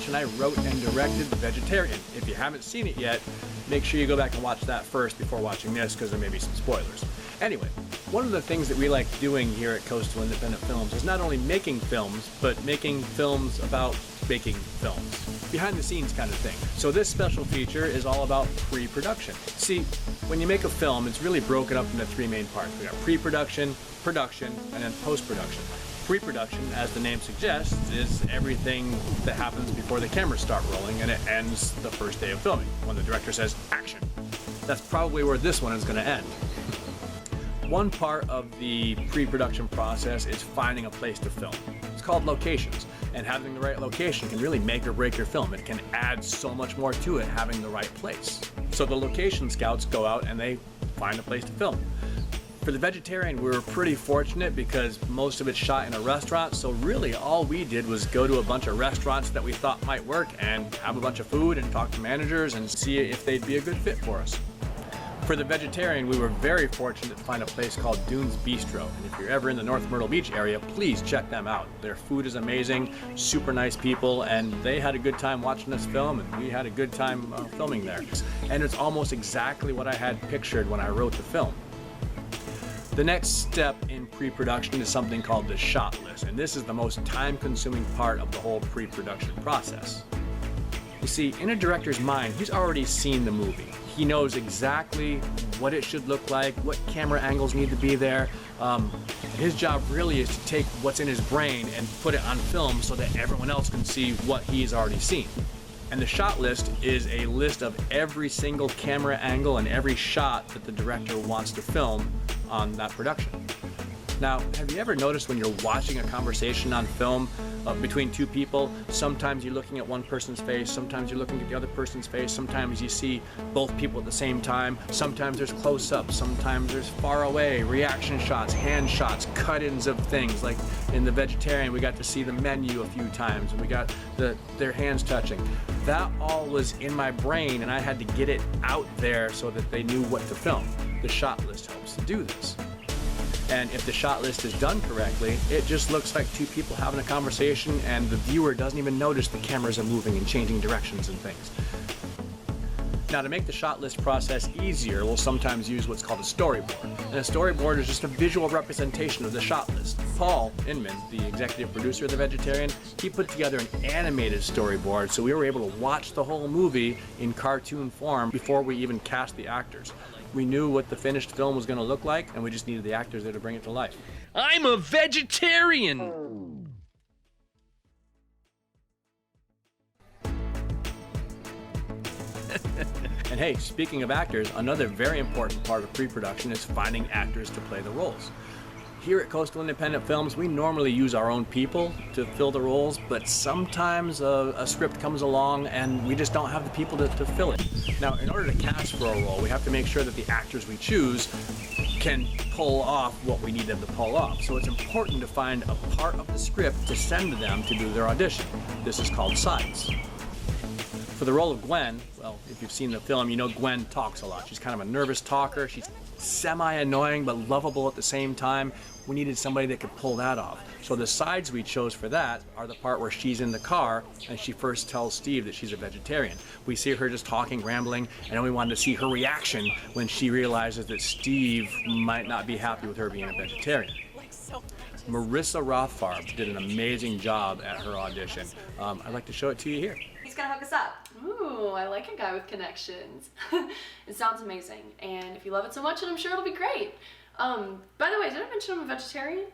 mention, I wrote and directed The Vegetarian. If you haven't seen it yet, make sure you go back and watch that first before watching this, because there may be some spoilers. Anyway, one of the things that we like doing here at Coastal Independent Films is not only making films, but making films about making films. Behind the scenes kind of thing. So this special feature is all about pre-production. See, when you make a film, it's really broken up into three main parts. We got pre-production, production, and then post-production. Pre-production, as the name suggests, is everything that happens before the cameras start rolling and it ends the first day of filming, when the director says, action. That's probably where this one is going to end. One part of the pre-production process is finding a place to film. It's called locations, and having the right location can really make or break your film. It can add so much more to it having the right place. So the location scouts go out and they find a place to film. For The Vegetarian, we were pretty fortunate because most of it's shot in a restaurant, so really all we did was go to a bunch of restaurants that we thought might work and have a bunch of food and talk to managers and see if they'd be a good fit for us. For The Vegetarian, we were very fortunate to find a place called Dunes Bistro, and if you're ever in the North Myrtle Beach area, please check them out. Their food is amazing, super nice people, and they had a good time watching us film, and we had a good time filming there. And it's almost exactly what I had pictured when I wrote the film. The next step in pre-production is something called the shot list, and this is the most time-consuming part of the whole pre-production process. You see, in a director's mind, he's already seen the movie. He knows exactly what it should look like, what camera angles need to be there. His job really is to take what's in his brain and put it on film so that everyone else can see what he's already seen. And the shot list is a list of every single camera angle and every shot that the director wants to film on that production. Now, have you ever noticed when you're watching a conversation on film between two people, sometimes you're looking at one person's face, sometimes you're looking at the other person's face, sometimes you see both people at the same time, sometimes there's close-ups, sometimes there's far away, reaction shots, hand shots, cut-ins of things. Like in The Vegetarian, we got to see the menu a few times, and we got their hands touching. That all was in my brain, and I had to get it out there so that they knew what to film. The shot list helps to do this. And if the shot list is done correctly, it just looks like two people having a conversation and the viewer doesn't even notice the cameras are moving and changing directions and things. Now, to make the shot list process easier, we'll sometimes use what's called a storyboard. And a storyboard is just a visual representation of the shot list. Paul Inman, the executive producer of The Vegetarian, he put together an animated storyboard so we were able to watch the whole movie in cartoon form before we even cast the actors. We knew what the finished film was going to look like, and we just needed the actors there to bring it to life. I'm a vegetarian! And hey, speaking of actors, another very important part of pre-production is finding actors to play the roles. Here at Coastal Independent Films, we normally use our own people to fill the roles, but sometimes a script comes along and we just don't have the people to fill it. Now, in order to cast for a role, we have to make sure that the actors we choose can pull off what we need them to pull off. So it's important to find a part of the script to send to them to do their audition. This is called sides. For the role of Gwen, well, if you've seen the film, you know Gwen talks a lot. She's kind of a nervous talker. She's semi-annoying but lovable at the same time. We needed somebody that could pull that off. So the sides we chose for that are the part where she's in the car and she first tells Steve that she's a vegetarian. We see her just talking, rambling, and then we wanted to see her reaction when she realizes that Steve might not be happy with her being a vegetarian. Marissa Rothfarb did an amazing job at her audition. I'd like to show it to you here. He's gonna hook us up. Ooh, I like a guy with connections. It sounds amazing, and if you love it so much, then I'm sure it'll be great. By the way, did I mention I'm a vegetarian?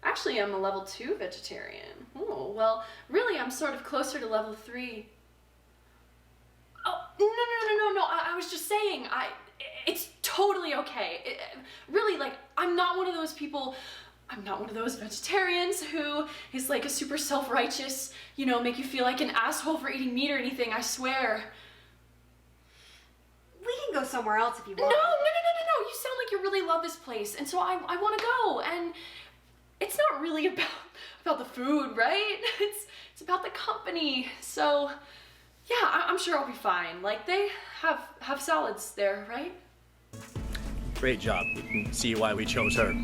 Actually, I'm a level 2 vegetarian. Oh, well, really, I'm sort of closer to level 3. Oh, no, I was just saying, it's totally okay. Really, like, I'm not one of those people, I'm not one of those vegetarians who is like a super self-righteous, you know, make you feel like an asshole for eating meat or anything, I swear. We can go somewhere else if you want. No, you sound like you really love this place, and so I want to go, and it's not really about the food, right? It's about the company, so yeah, I'm sure I'll be fine. Like, they have salads there, right? Great job. You can see why we chose her.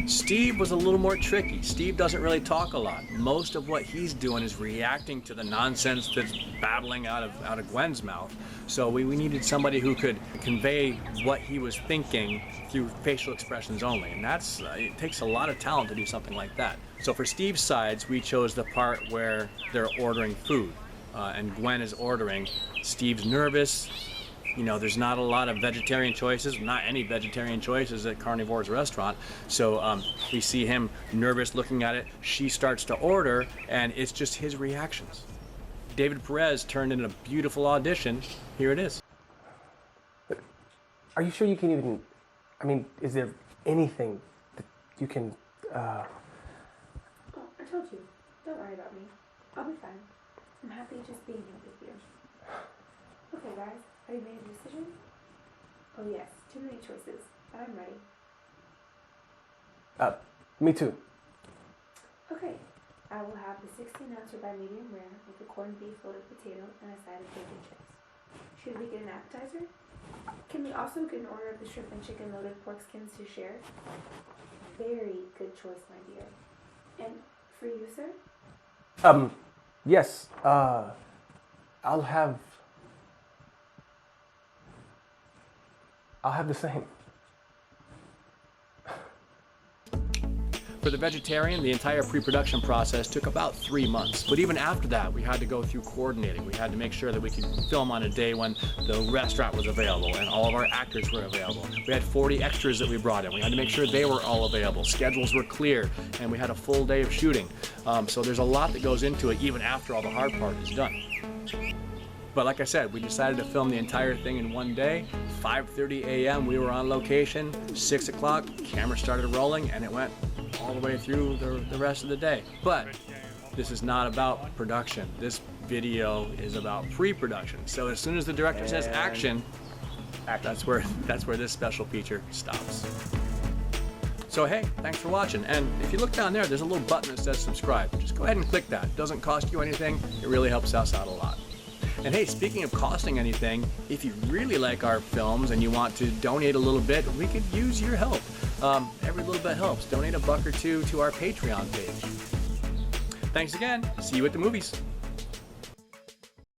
Steve was a little more tricky. Steve doesn't really talk a lot. Most of what he's doing is reacting to the nonsense that's babbling out of Gwen's mouth. So we needed somebody who could convey what he was thinking through facial expressions only. And that's, it takes a lot of talent to do something like that. So for Steve's sides, we chose the part where they're ordering food. And Gwen is ordering. Steve's nervous. You know, there's not a lot of vegetarian choices, not any vegetarian choices at Carnivore's restaurant. So we see him nervous looking at it. She starts to order, and it's just his reactions. David Perez turned in a beautiful audition. Here it is. But are you sure you can even, I mean, is there anything that you can, Oh, I told you. Don't worry about me. I'll be fine. I'm happy just being here with you. Okay, guys. Have you made a decision? Oh yes, too many choices, but I'm ready. Me too. Okay, I will have the 16-ounce ribeye medium rare with a corned beef loaded potato and a side of bacon chips. Should we get an appetizer? Can we also get an order of the shrimp and chicken loaded pork skins to share? Very good choice, my dear. And for you, sir? Yes, I'll have the same. For the vegetarian, the entire pre-production process took about 3 months. But even after that, we had to go through coordinating. We had to make sure that we could film on a day when the restaurant was available and all of our actors were available. We had 40 extras that we brought in. We had to make sure they were all available. Schedules were clear, and we had a full day of shooting. So there's a lot that goes into it even after all the hard part is done. But like I said, we decided to film the entire thing in one day. 5:30 a.m. we were on location. 6 o'clock, camera started rolling, and it went all the way through the rest of the day. But this is not about production. This video is about pre-production. So as soon as the director says action, that's where this special feature stops. So hey, thanks for watching. And if you look down there, there's a little button that says subscribe. Just go ahead and click that. It doesn't cost you anything. It really helps us out a lot. And hey, speaking of costing anything, if you really like our films and you want to donate a little bit, we could use your help. Every little bit helps. Donate $1 or $2 to our Patreon page. Thanks again. See you at the movies.